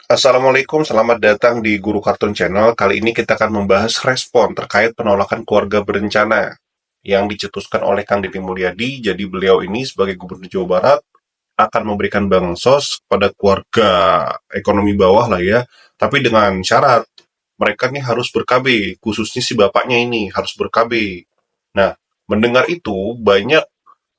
Assalamualaikum, selamat datang di Guru Kartun Channel. Kali ini kita akan membahas respon terkait penolakan keluarga berencana yang dicetuskan oleh Kang Deddy Mulyadi. Jadi beliau ini sebagai Gubernur Jawa Barat akan memberikan bansos pada keluarga ekonomi bawah lah ya. Tapi dengan syarat mereka nih harus ber-KB, khususnya si bapaknya ini harus ber-KB. Nah, mendengar itu banyak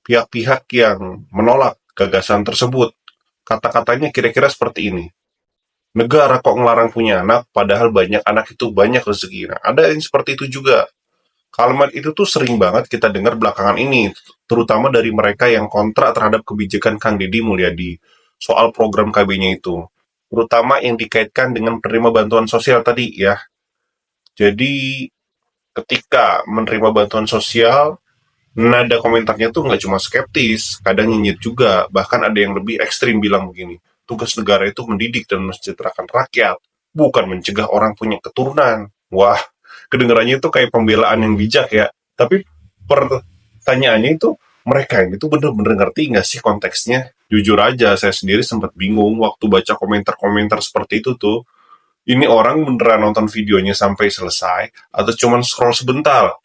pihak-pihak yang menolak gagasan tersebut. Kata-katanya kira-kira seperti ini. Negara kok ngelarang punya anak, padahal banyak anak itu banyak rezeki. Nah, ada yang seperti itu juga. Kalimat itu tuh sering banget kita dengar belakangan ini, terutama dari mereka yang kontra terhadap kebijakan Kang Deddy Mulyadi soal program KB-nya itu. Terutama yang dikaitkan dengan penerima bantuan sosial tadi ya. Jadi ketika menerima bantuan sosial, nada komentarnya tuh nggak cuma skeptis, kadang nyinyir juga, bahkan ada yang lebih ekstrim bilang begini, tugas negara itu mendidik dan mensejahterakan rakyat, bukan mencegah orang punya keturunan. Wah, kedengarannya itu kayak pembelaan yang bijak ya, tapi pertanyaannya itu, mereka ini tuh bener-bener ngerti nggak sih konteksnya? Jujur aja, saya sendiri sempat bingung waktu baca komentar-komentar seperti itu tuh, ini orang beneran nonton videonya sampai selesai, atau cuman scroll sebentar,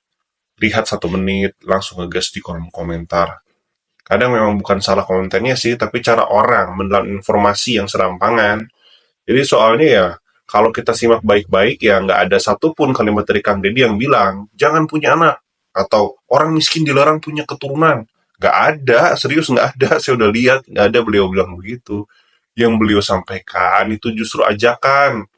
lihat 1 menit, langsung ngegas di kolom komentar. Kadang memang bukan salah kontennya sih, tapi cara orang menelan informasi yang serampangan. Jadi soalnya ya, kalau kita simak baik-baik ya nggak ada satupun kalimat dari Kang Deddy yang bilang, jangan punya anak. Atau orang miskin dilarang punya keturunan. Nggak ada, serius nggak ada. Saya udah lihat, nggak ada beliau bilang begitu. Yang beliau sampaikan itu justru ajakan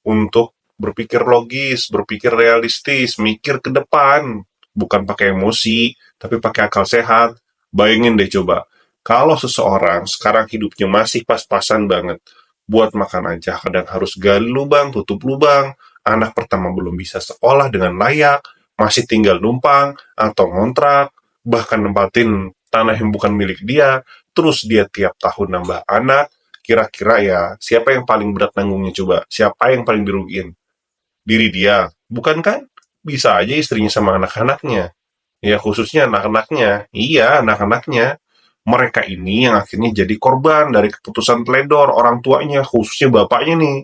untuk berpikir logis, berpikir realistis, mikir ke depan, bukan pakai emosi, tapi pakai akal sehat. Bayangin deh coba, kalau seseorang sekarang hidupnya masih pas-pasan banget, buat makan aja kadang harus gali lubang, tutup lubang, anak pertama belum bisa sekolah dengan layak, masih tinggal numpang atau ngontrak, bahkan nempatin tanah yang bukan milik dia, terus dia tiap tahun nambah anak, kira-kira ya siapa yang paling berat nanggungnya coba? Siapa yang paling dirugiin? Diri dia, bukan kan? Bisa aja istrinya sama anak-anaknya. Ya khususnya anak-anaknya. Iya, anak-anaknya. Mereka ini yang akhirnya jadi korban dari keputusan teledor orang tuanya, khususnya bapaknya nih.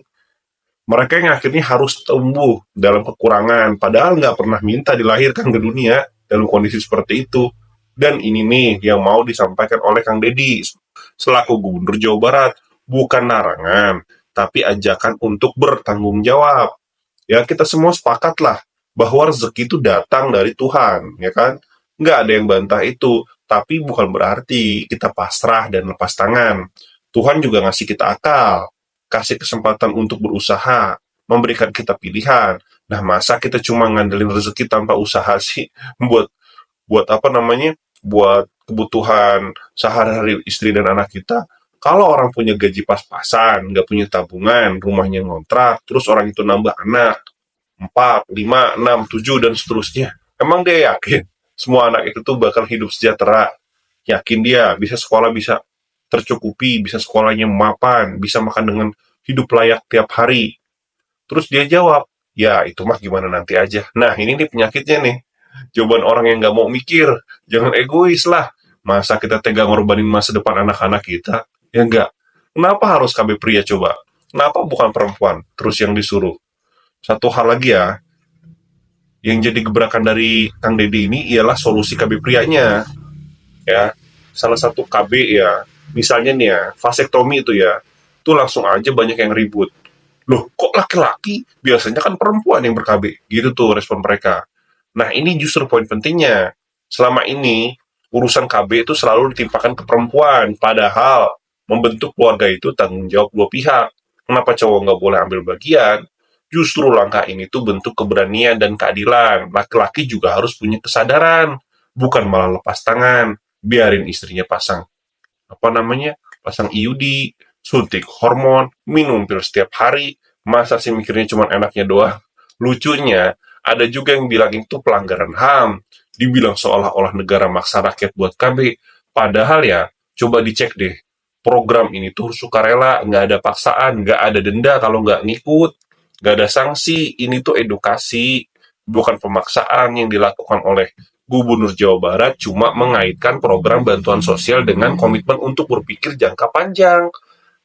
Mereka yang akhirnya harus tumbuh dalam kekurangan, padahal nggak pernah minta dilahirkan ke dunia dalam kondisi seperti itu. Dan ini nih yang mau disampaikan oleh Kang Deddy selaku Gubernur Jawa Barat, bukan larangan, tapi ajakan untuk bertanggung jawab. Ya kita semua sepakat lah bahwa rezeki itu datang dari Tuhan, ya kan? Nggak ada yang bantah itu, tapi bukan berarti kita pasrah dan lepas tangan. Tuhan juga ngasih kita akal, kasih kesempatan untuk berusaha, memberikan kita pilihan. Nah, masa kita cuma ngandelin rezeki tanpa usaha sih? Buat buat apa namanya? Buat kebutuhan sehari-hari istri dan anak kita. Kalau orang punya gaji pas-pasan, nggak punya tabungan, rumahnya ngontrak, terus orang itu nambah anak, 4, 5, 6, 7, dan seterusnya. Emang dia yakin semua anak itu tuh bakal hidup sejahtera? Yakin dia bisa sekolah, bisa tercukupi, bisa sekolahnya mapan, bisa makan dengan hidup layak tiap hari? Terus dia jawab, ya itu mah gimana nanti aja. Nah ini nih penyakitnya nih. Jawaban orang yang nggak mau mikir. Jangan egois lah. Masa kita tega ngorbanin masa depan anak-anak kita? Ya enggak. Kenapa harus KB pria coba? Kenapa bukan perempuan? Terus yang disuruh. Satu hal lagi ya, yang jadi gebrakan dari Kang Deddy ini ialah solusi KB prianya. Ya, salah satu KB ya, misalnya nih ya, vasektomi itu ya, itu langsung aja banyak yang ribut. Loh, kok laki-laki? Biasanya kan perempuan yang ber-KB. Gitu tuh respon mereka. Nah, ini justru poin pentingnya. Selama ini, urusan KB itu selalu ditimpakan ke perempuan. Padahal, membentuk keluarga itu tanggung jawab dua pihak. Kenapa cowok nggak boleh ambil bagian? Justru langkah ini tuh bentuk keberanian dan keadilan. Laki-laki juga harus punya kesadaran. Bukan malah lepas tangan. Biarin istrinya pasang apa namanya, pasang IUD, suntik hormon, minum pil setiap hari, masa sih mikirnya cuma enaknya doang? Lucunya, ada juga yang bilang itu pelanggaran HAM, dibilang seolah-olah negara maksa rakyat buat KB, padahal ya, coba dicek deh, program ini tuh sukarela, nggak ada paksaan, nggak ada denda kalau nggak ngikut, nggak ada sanksi, ini tuh edukasi, bukan pemaksaan yang dilakukan oleh Gubernur Jawa Barat cuma mengaitkan program bantuan sosial dengan komitmen untuk berpikir jangka panjang.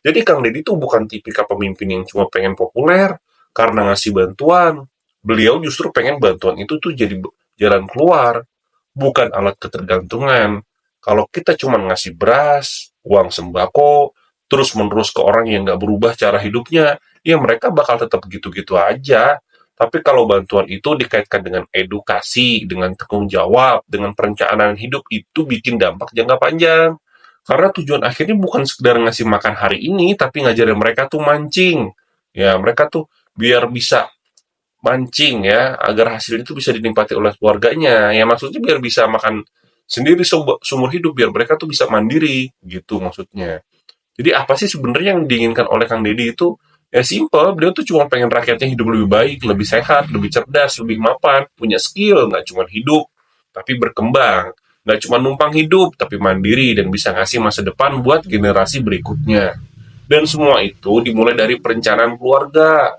Jadi Kang Deddy tuh bukan tipikal pemimpin yang cuma pengen populer karena ngasih bantuan. Beliau justru pengen bantuan itu tuh jadi jalan keluar, bukan alat ketergantungan. Kalau kita cuma ngasih beras, uang sembako, terus-menerus ke orang yang nggak berubah cara hidupnya, ya mereka bakal tetap gitu-gitu aja. Tapi kalau bantuan itu dikaitkan dengan edukasi, dengan tanggung jawab, dengan perencanaan hidup, itu bikin dampak jangka panjang. Karena tujuan akhirnya bukan sekedar ngasih makan hari ini, tapi ngajarin mereka tuh mancing. Ya, mereka tuh biar bisa mancing ya, agar hasil itu bisa dinikmati oleh keluarganya. Ya maksudnya biar bisa makan sendiri seumur hidup, biar mereka tuh bisa mandiri, gitu maksudnya. Jadi apa sih sebenarnya yang diinginkan oleh Kang Deddy itu? Ya simple, beliau tuh cuma pengen rakyatnya hidup lebih baik, lebih sehat, lebih cerdas, lebih mapan, punya skill, nggak cuma hidup, tapi berkembang. Nggak cuma numpang hidup, tapi mandiri dan bisa ngasih masa depan buat generasi berikutnya. Dan semua itu dimulai dari perencanaan keluarga,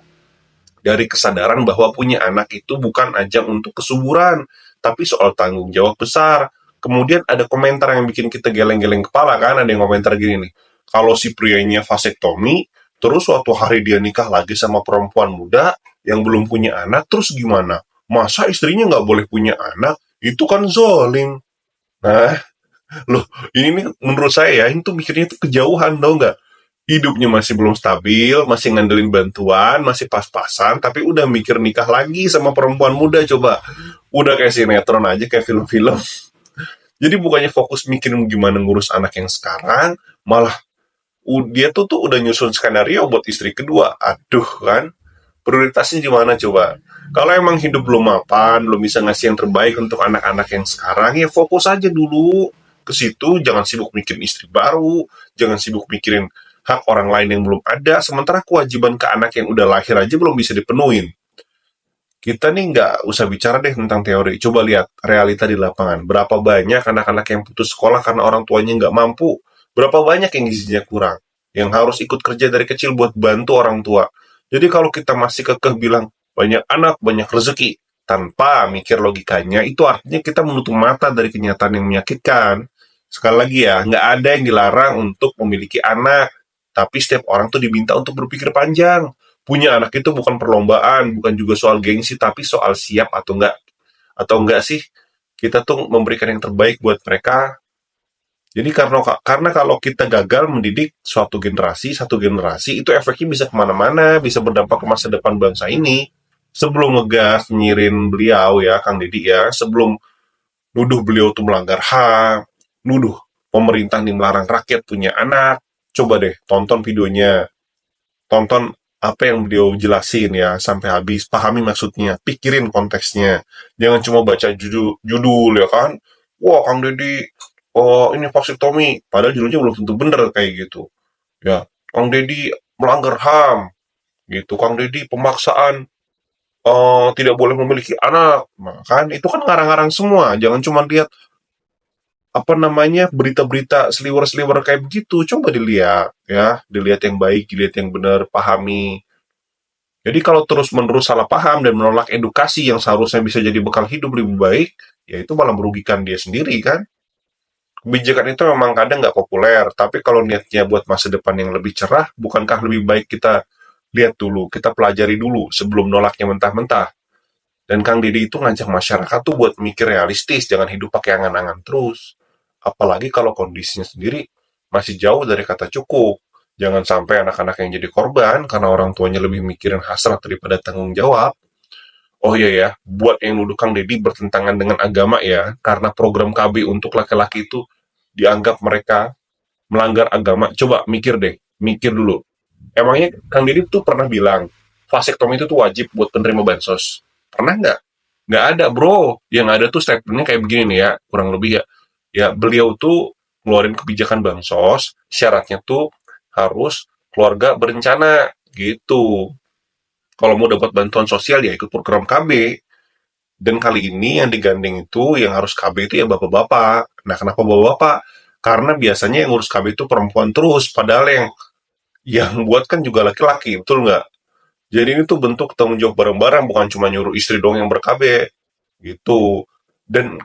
dari kesadaran bahwa punya anak itu bukan ajang untuk kesuburan, tapi soal tanggung jawab besar. Kemudian ada komentar yang bikin kita geleng-geleng kepala kan, ada yang komentar gini nih, kalau si prianya vasektomi, terus suatu hari dia nikah lagi sama perempuan muda yang belum punya anak, terus gimana? Masa istrinya nggak boleh punya anak? Itu kan zolim. Nah, loh, ini nih menurut saya ya, itu mikirnya itu kejauhan, tau nggak? Hidupnya masih belum stabil, masih ngandelin bantuan, masih pas-pasan, tapi udah mikir nikah lagi sama perempuan muda coba. Udah kayak sinetron aja, kayak film-film. Jadi bukannya fokus mikirin gimana ngurus anak yang sekarang, malah dia tuh udah nyusun skenario buat istri kedua. Aduh kan, prioritasnya gimana coba? Kalau emang hidup belum mapan, belum bisa ngasih yang terbaik untuk anak-anak yang sekarang, ya fokus aja dulu ke situ. Jangan sibuk mikirin istri baru, jangan sibuk mikirin hak orang lain yang belum ada, sementara kewajiban ke anak yang udah lahir aja belum bisa dipenuhin. Kita nih nggak usah bicara deh tentang teori, coba lihat realita di lapangan. Berapa banyak anak-anak yang putus sekolah karena orang tuanya nggak mampu? Berapa banyak yang gizinya kurang? Yang harus ikut kerja dari kecil buat bantu orang tua. Jadi kalau kita masih kekeh bilang, banyak anak, banyak rezeki, tanpa mikir logikanya, itu artinya kita menutup mata dari kenyataan yang menyakitkan. Sekali lagi ya, nggak ada yang dilarang untuk memiliki anak, tapi setiap orang tuh diminta untuk berpikir panjang. Punya anak itu bukan perlombaan, bukan juga soal gengsi, tapi soal siap atau enggak sih kita tuh memberikan yang terbaik buat mereka. Jadi karena kalau kita gagal mendidik satu generasi itu efeknya bisa kemana-mana, bisa berdampak ke masa depan bangsa ini. Sebelum ngegas nyirin beliau ya, Kang Deddy ya, sebelum nuduh beliau tuh melanggar HAM, nuduh pemerintah nih melarang rakyat punya anak, coba deh tonton videonya, tonton apa yang beliau jelasin ya sampai habis, pahami maksudnya, pikirin konteksnya. Jangan cuma baca judul ya kan. Wah, Kang Deddy, oh ini vasektomi, padahal judulnya belum tentu bener kayak gitu. Ya, Kang Deddy melanggar HAM gitu. Kang Deddy pemaksaan tidak boleh memiliki anak. Nah, kan itu kan ngarang-ngarang semua. Jangan cuma lihat apa namanya berita-berita seliwer-seliwer kayak begitu. Coba dilihat ya, dilihat yang baik, dilihat yang benar, pahami. Jadi kalau terus-menerus salah paham dan menolak edukasi yang seharusnya bisa jadi bekal hidup lebih baik, ya itu malah merugikan dia sendiri kan. Kebijakan itu memang kadang nggak populer, tapi kalau niatnya buat masa depan yang lebih cerah, bukankah lebih baik kita lihat dulu, kita pelajari dulu sebelum nolaknya mentah-mentah. Dan Kang Deddy itu ngajak masyarakat tuh buat mikir realistis, jangan hidup pakai angan-angan terus. Apalagi kalau kondisinya sendiri masih jauh dari kata cukup. Jangan sampai anak-anak yang jadi korban karena orang tuanya lebih mikirin hasrat daripada tanggung jawab. Oh iya ya, buat yang nuduh Kang Deddy bertentangan dengan agama ya, karena program KB untuk laki-laki itu dianggap mereka melanggar agama. Coba mikir deh, mikir dulu. Emangnya Kang Deddy tuh pernah bilang, vasektomi itu tuh wajib buat penerima bansos? Pernah nggak? Nggak ada bro. Yang ada tuh statementnya kayak begini nih ya, kurang lebih ya. Ya beliau tuh ngeluarin kebijakan bansos, syaratnya tuh harus keluarga berencana gitu. Kalau mau dapat bantuan sosial ya ikut program KB. Dan kali ini yang digandeng itu yang harus KB itu ya bapak-bapak. Nah kenapa bapak-bapak? Karena biasanya yang ngurus KB itu perempuan terus, padahal yang buat kan juga laki-laki, betul nggak? Jadi ini tuh bentuk tanggung jawab bareng-bareng, bukan cuma nyuruh istri dong yang ber-KB gitu. Dan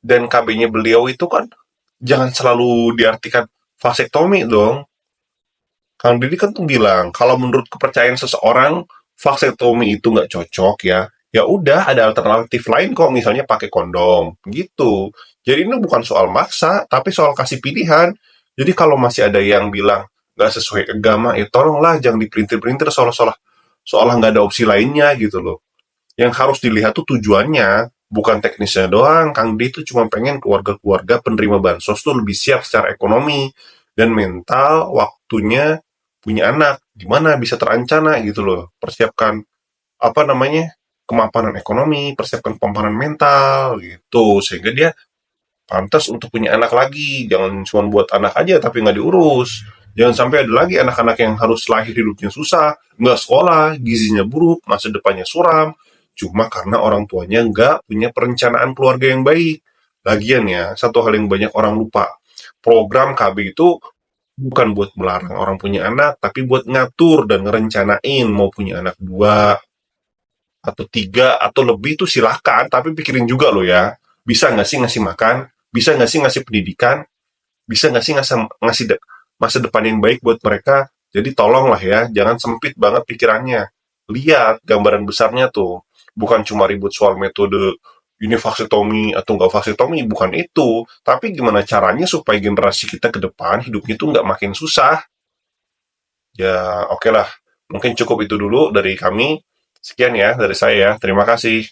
KB-nya beliau itu kan jangan selalu diartikan vasektomi dong. Kang Didi kan tuh bilang, kalau menurut kepercayaan seseorang, vaksektomi itu nggak cocok ya, ya udah ada alternatif lain kok, misalnya pakai kondom, gitu. Jadi ini bukan soal maksa, tapi soal kasih pilihan. Jadi kalau masih ada yang bilang nggak sesuai agama, ya tolonglah jangan diperintir-perintir seolah-olah seolah nggak ada opsi lainnya gitu loh. Yang harus dilihat tuh tujuannya, bukan teknisnya doang. Kang D itu cuma pengen keluarga-keluarga penerima bansos tuh lebih siap secara ekonomi dan mental waktunya punya anak. Gimana bisa terancana gitu loh. Persiapkan apa namanya kemapanan ekonomi, persiapkan kemapanan mental gitu. Sehingga dia pantas untuk punya anak lagi. Jangan cuma buat anak aja tapi nggak diurus. Jangan sampai ada lagi anak-anak yang harus lahir hidupnya susah, nggak sekolah, gizinya buruk, masa depannya suram, cuma karena orang tuanya nggak punya perencanaan keluarga yang baik. Lagian ya, satu hal yang banyak orang lupa, program KB itu bukan buat melarang orang punya anak, tapi buat ngatur dan ngerencanain mau punya anak dua, atau tiga, atau lebih tuh silahkan, tapi pikirin juga loh ya, bisa nggak sih ngasih makan, bisa nggak sih ngasih pendidikan, bisa nggak sih ngasih masa depan yang baik buat mereka. Jadi tolonglah ya, jangan sempit banget pikirannya. Lihat gambaran besarnya tuh. Bukan cuma ribut soal metode ini vaksektomi atau nggak vaksektomi, bukan itu. Tapi gimana caranya supaya generasi kita ke depan hidupnya tuh nggak makin susah. Ya oke lah, mungkin cukup itu dulu dari kami. Sekian ya dari saya ya, terima kasih.